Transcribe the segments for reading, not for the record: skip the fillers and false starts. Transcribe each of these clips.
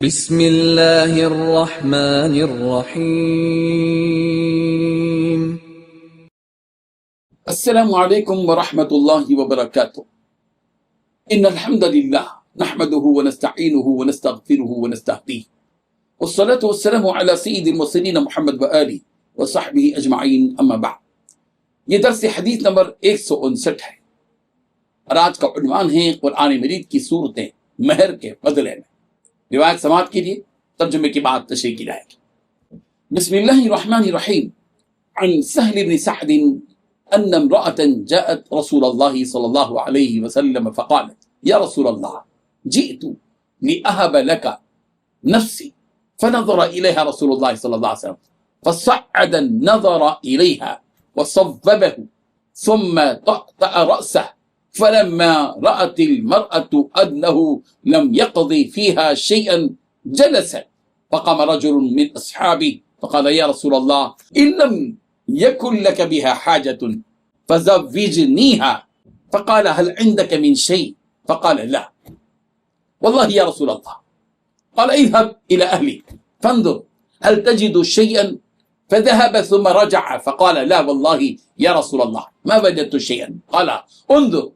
بسم اللہ الرحمن الرحیم۔ السلام علیکم ورحمۃ اللہ وبرکاتہ۔ ان الحمد للہ نحمده ونستعینه ونستغفره ونستهدیه والصلاة والسلام علی سید المرسلین محمد وآلہ وصحبہ اجمعین، اما بعد۔ یہ درس حدیث نمبر 159 ہے اور آج کا عنوان ہے قرآن مجید کی صورتیں مہر کے بدلے میں۔ روایت سماعت کیجیے، ترجمے کی بات تشریح کی جائے گی۔ بسم اللہ الرحمن الرحیم۔ عن سہل بن سعد ان امرأة جاءت رسول اللہ صلی اللہ علیہ وسلم فقالت یا رسول اللہ جئت لأهب لك نفسی فنظر إليها رسول الله صلى الله عليه وسلم فصعد النظر إليها وصوبه ثم طأطأ رأسه فلما رأت المرأة أنه لم يقضي فيها شيئا جلس فقام رجل من أصحابه فقال يا رسول الله إن لم يكن لك بها حاجة فزوجنيها فقال هل عندك من شيء فقال لا والله يا رسول الله قال اذهب إلى أهلك فانظر هل تجد شيئا فذهب ثم رجع فقال لا والله يا رسول الله ما وجدت شيئا قال انظر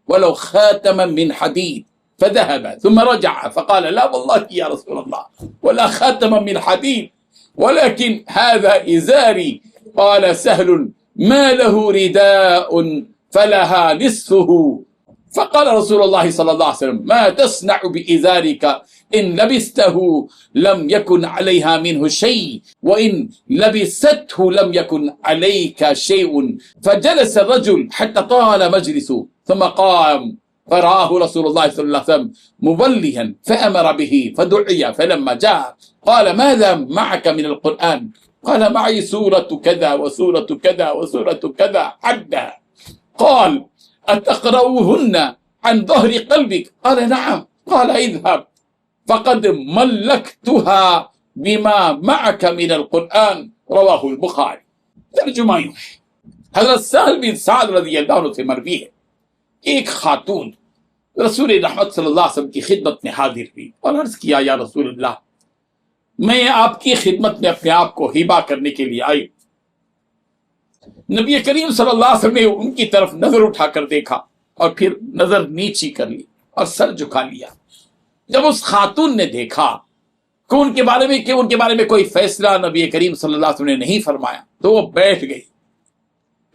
ولو خاتما من حديد فذهب ثم رجع فقال لا والله يا رسول الله ولا خاتما من حديد ولكن هذا إزاري قال سهل ما له رداء فلها نصفه فقال رسول الله صلى الله عليه وسلم ما تصنع بإزارك إن لبسته لم يكن عليها منه شيء وإن لبسته لم يكن عليك شيء فجلس الرجل حتى طال مجلسه ثم قام فرآه رسول الله صلى الله عليه وسلم موليا فأمر به فدعي فلما جاء قال ماذا معك من القرآن قال معي سورة كذا وسورة كذا وسورة كذا عدها قال أتقرؤهن عن ظهر قلبك قال نعم قال اذهب فقد ملكتها بما معك من القرآن رواہ البخاری۔ ترجمہ یوں ہے، حضرت سہل بن سعد رضی اللہ عنہ سے مروی ہے، ایک خاتون رسول رحمت صلی اللہ علیہ وسلم کی خدمت میں حاضر ہوئی اور عرض کیا یا رسول اللہ میں آپ کی خدمت میں اپنے آپ کو ہبہ کرنے کے لیے آئی۔ نبی کریم صلی اللہ علیہ وسلم نے ان کی طرف نظر اٹھا کر دیکھا اور پھر نظر نیچی کر لی اور سر جھکا لیا۔ جب اس خاتون نے دیکھا کہ ان کے بارے میں کوئی فیصلہ نبی کریم صلی اللہ علیہ وسلم نے نہیں فرمایا تو وہ بیٹھ گئی۔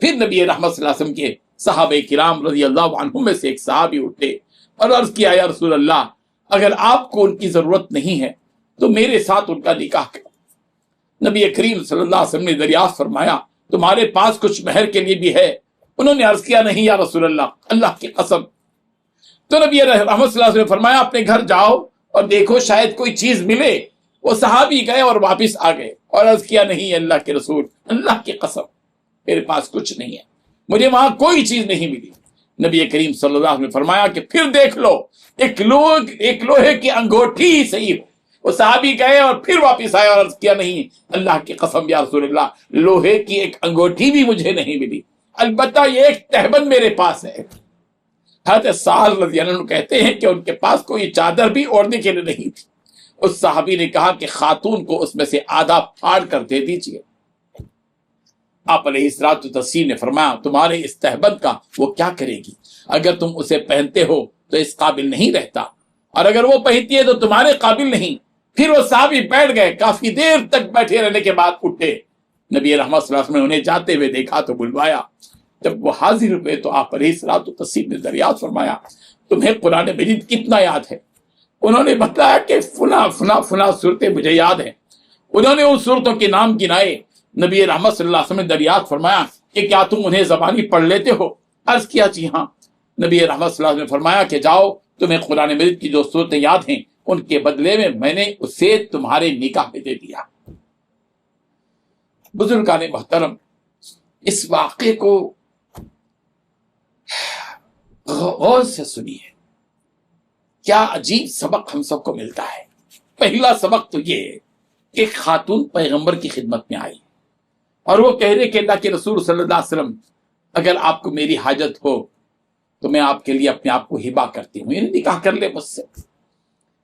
پھر نبی رحمت صلی اللہ علیہ وسلم کے صحابہ کرام رضی اللہ عنہم میں سے ایک صحابی اٹھے اور عرض کیا یا رسول اللہ اگر آپ کو ان کی ضرورت نہیں ہے تو میرے ساتھ ان کا نکاح کرو۔ نبی کریم صلی اللہ علیہ وسلم نے دریافت فرمایا تمہارے پاس کچھ مہر کے لیے بھی ہے؟ انہوں نے عرض کیا نہیں یا رسول اللہ کی قسم۔ تو نبی رحمت صلی اللہ علیہ وسلم نے فرمایا اپنے گھر جاؤ اور دیکھو شاید کوئی چیز ملے۔ وہ صحابی گئے اور واپس آ گئے اور عرض کیا نہیں اللہ کے رسول اللہ کی قسم میرے پاس کچھ نہیں ہے، مجھے وہاں کوئی چیز نہیں ملی۔ نبی کریم صلی اللہ علیہ وسلم نے فرمایا کہ پھر دیکھ لو ایک لوہے کی انگوٹھی ہی صحیح ہو۔ وہ صحابی گئے اور پھر واپس آئے اور عرض کیا نہیں اللہ کی قسم یا رسول اللہ لوہے کی ایک انگوٹھی بھی مجھے نہیں ملی، البتہ یہ ایک تہبند میرے پاس ہے۔ حضرت سہل رضی اللہ عنہ کہتے ہیں کہ ان کے پاس کوئی چادر بھی اوڑھنے کے لیے نہیں تھی۔ اس صحابی نے کہا کہ خاتون کو اس میں سے آدھا پھاڑ کر دے دیجیے۔ آپ علیہ الصلوۃ والتسلیم نے فرمایا تمہارے اس تہبند کا وہ کیا کرے گی؟ اگر تم اسے پہنتے ہو تو اس قابل نہیں رہتا اور اگر وہ پہنتی ہے تو تمہارے قابل نہیں۔ پھر وہ صحابی بیٹھ گئے، کافی دیر تک بیٹھے رہنے کے بعد اٹھے۔ نبی رحمت صلی اللہ علیہ وسلم نے انہیں جاتے ہوئے دیکھا تو بلوایا۔ جب وہ حاضر ہوئے تو آپ علیہ الصلوۃ والتسلیم نے دریافت فرمایا تمہیں قرآن مجید کتنا یاد ہے؟ انہوں نے بتایا کہ فلاں صورتیں مجھے یاد ہیں۔ انہوں نے ان صورتوں کے نام گنائے۔ نبی رحمت صلی اللہ علیہ وسلم نے دریافت فرمایا کہ کیا تم انہیں زبانی پڑھ لیتے ہو؟ عرض کیا جی ہاں۔ نبی رحمت صلی اللہ علیہ وسلم نے فرمایا کہ جاؤ تمہیں قرآن مجید کی جو صورتیں یاد ہیں ان کے بدلے میں نے اسے تمہارے نکاح میں دے دیا۔ بزرگان محترم، اس واقعے کو غور سے سنیے، کیا عجیب سبق ہم سب کو ملتا ہے۔ پہلا سبق تو یہ ہے کہ ایک خاتون پیغمبر کی خدمت میں آئی اور وہ کہہ رہے کہ اللہ کے رسول صلی اللہ علیہ وسلم اگر آپ کو میری حاجت ہو تو میں آپ کے لیے اپنے آپ کو ہبہ کرتی ہوں، یعنی نکاح کر لے مجھ سے۔